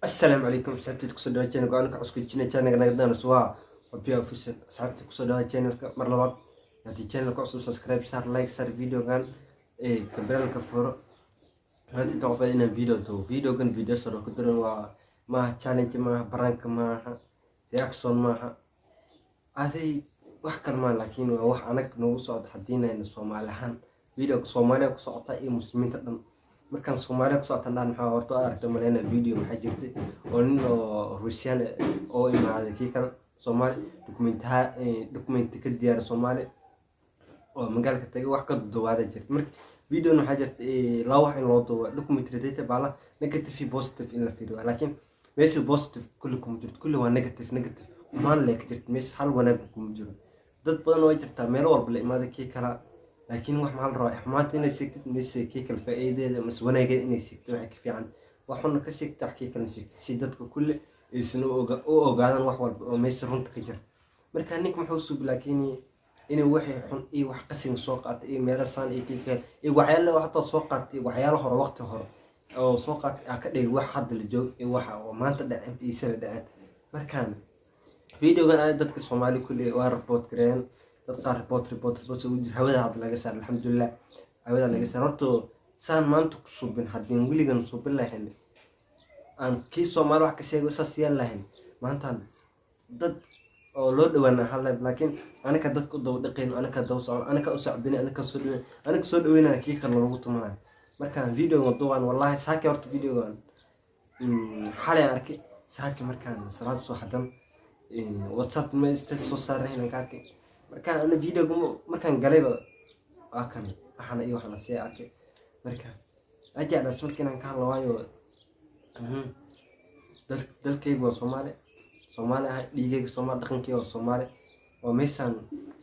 السلام عليكم صاحبتي كسر دوا channel أنا كعسكر جينا channel نقدر نسوا وبيا فيصل صاحبتي كسر دوا channel مرة هذه channel كعسكر سبسكرايب صار لايك صار فيديو كان كبرنا كفر ما أنت تعرف إن فيديو كان فيديو صار كترون وما challenge ما برانك ما رياكشن ما هذه واحد كلمة لكن واحد أنا كنوصل حدينا إن الصومال هن فيديو صومالي كسرت أي مسلمين تقدم markaan Soomaaliya ku soo tandaan maxaa horto aragtay maleena video maxay jirtay oo nin oo Russian oo imaaday kii kale Soomaali document ka diyaar Soomaali oo magaalka tagay wax ka duwaada jirtay marka video waxaa jirtay la wax in loo duwa document data bala negative positive in la fiiriyo laakiin meesha positive kullu kuma jirto kullu waa negative maan leek jirtay meesha hal wanaag kuma jiro dad badan oo jirta meel walba la imaaday kii kala لكن واحد محل رايح ما تينا سكت مش كيك الفائدة مش وانا جاي إني سكت وحكي في عن وحنا كسكت تحكي كنا سكت سيدتك كل يسنو أو قاعدين واحد مش رنت كجر مركانيك محوس لكني إني وحي حن إيه وح قسم سوقات إيه ميرسان إيه كيك إيه وحياله وحتى سوقات إيه وحياله هر وقت هر أو سوقات أكيد إيه واحد اللي جو إيه واحد وما أنت ده إم بي سر ده مركان فيديو كان أنا دتك الصومالي كل واربوت كرين dadka report hawada hadda laga saar alxamdulillah hawada laga saar horto saan maanta ku subin hadin wiligan subin lahayn aan kii Soomaali wax ka sheego saasiyaan lahayn maanta dad oo loo dhawaana hal laakiin anaka dadku dad dhaqeen anaka dad soo anaka u sacbina anaka soo dhaweynaa kii kan lagu tumanay marka video wadooan wallahi saaki horto videogan xalay arkay saaki markaan salaad soo xadan WhatsApp ma istaa soo saarayna kaaki markaan ana video markaan galayba waa kan waxana iyo waxana si arkay markaan ajaadas markaan ka hadlayo dalkaygu waa Soomaali ah dhigayga Soomaali dhaqankayga waa Soomaali waa meeshan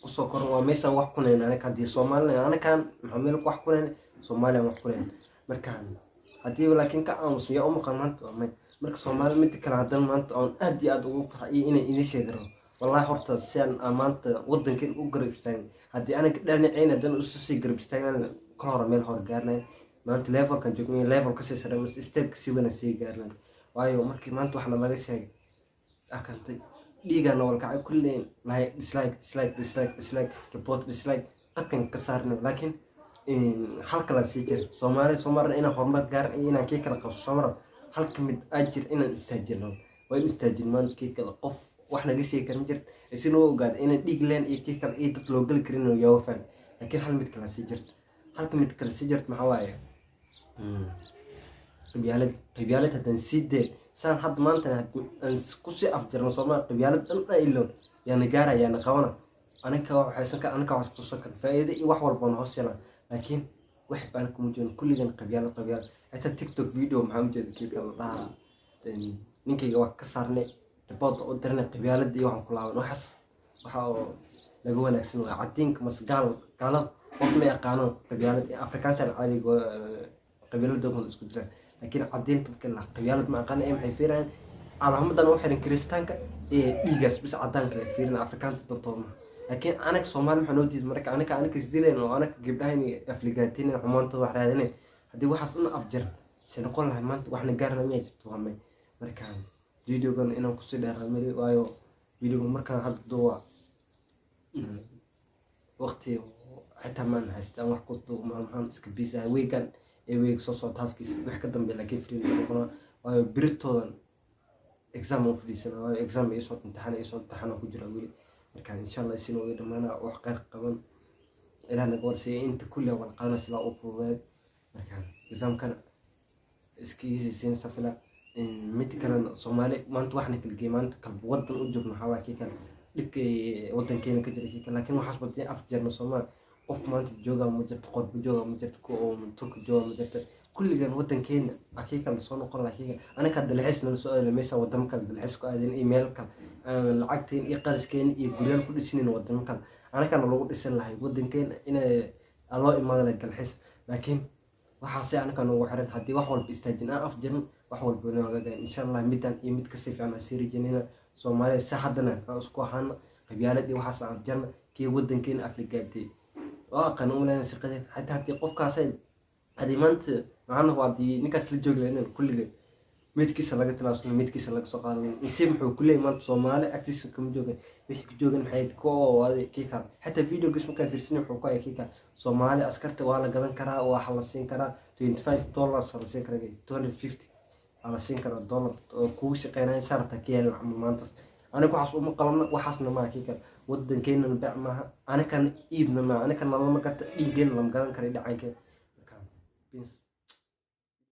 ku soo koran waa meeshan wax ku neen anaga hadii Soomaali anaga maxamil wax ku neen Soomaali wax ku neen markaan hadii laakiin ka aamusan yaa u maqan maanta marka Soomaali mid kale hadan maanta aan aad iyo aad ugu farxay inay idin sheegro والله horta sian amaanta wadankan u garabstaan hadii ana ka dhanacayna dan u soo garabstaan ka hor meel hor gaarnay maanta level kan joogay level ka sii sareeyo step ka sii wana sii gaarnay waayo markii maanta wax laga sheegay akantay dhiigana wal kacay kulleen like dislike report dislike qadkan ka saarnay laakiin halka la sii jir Soomaali ina hormar gaar ina kii kala qabso Soomaali halka mid ajir ina istaajino way istaajinmaan kii kala qof wax laga sheegi karin jirt isoo ogaad in dhig leen iyo kii kale ee dad loo gal karin oo yaafan laakiin hal mid kala si jirt halka mid kala si jirt maxaa waaye qabyaalad hadan sidee saan had maanta aan ku si afjarno Soomaali qabyaalad dhan ay ilo yaana gaara yaana qawana anaka wax ku soo kan faa'iido iyo wax walba hoos yeelan laakiin wax baan ku muujin kulligan qabyaalad hata TikTok video maxaa muujin kii kale dhaha ninkayga wax ka saarnay report oo dirnay qabyaalada iyo waxaan ku laaban waxa oo laga wanaagsan waa cadinka masgaal qalad qof ma yaqaano qabyaalada Afrikaanta caadiga qabyaalada oo isku jira laakiin cadinta marka qabyaalada ma aqaan ay maxay fiiraan calaamadan oo xiran Kristaanka ee dhiigaas bis cadaanka ay fiirin Afrikaanta dadtoona laakiin anaga Soomaali maxaa noo diiday marka anaga isdileen oo anaga gabdhahan Afrikaatiin xumaanta wax raadinay hadii waxaas una afjar si noqon lahayn maanta waxna gaarna ma jirto waa marka video kan inaan ku sii dheeraamay waayo video markaan had duwa waqti xitaa ma haystaan wax ku duwa maxaan iska biisaa weegan week soo taafkiis wax ka dambe laakiin free noqon waayo biritoodan exam of listen waayo exam ay soo imtixaan ku jira wili marka insha Allah si loo dhamaana wax qeyr qaban ilaa naga warsay inta kulli wal qaadana sila u fududeed marka exam kana iskiisi siin safila mid kale Soomaali maanta waxna kala geeymaanta kalb wadan u joogno xawaa kii kale dibkay wadankeena ka jiray kii kale laakiin waxaas badii afjarno Soomaali qof maanta jooga ma jirto qodb jooga ma jirto ko turk jooga ma jirto kulligan wadankeena akii kale soo noqon laakiin anaka dalxiisna soo aaday meesha wadan kale dalxiis ku aadeen email kale lacagteen iyo qarashkeen iyo guriyal ku dhisneen wadan kale anaka lagu dhisan lahay wadankeena inay loo imaado dalxiis laakiin waxa si anaka noogu xiran hadii wax walba istaajin afjarno wax walba nooga insha Allah midan iyo mid ka si fiican asiri jinina Soomaaliya saxadana isku ahaan qabyaaladii waxaas aan jarna kii wadankeena Afrikaatay oo qanuunayna shaqada hatta hadii qofkaas هذه مانت معنا وادي نكاس للجوجل هنا كل midkiisa laga tilaabsan midkiisa laga soo qaadan insi muxuu ku leeyahay maanta Soomaali agtiisa kama joogan wixii ku joogan maxay ku waday kii kale xataa video gismo ka fiirsan wuxuu ku ay kii kale Soomaali askarta waa la gadan karaa waa la siin karaa $25 la siin karaa 250 ala siin karaa dollar kugu shaqeynaa sharta kiyal maanta aniga waxaas uma qalabna waxaasna ma kii kale wadankeena bac maaha aniga kan iibna ma aniga kan lama gata dhiigeen lama gadan karay dhacankeen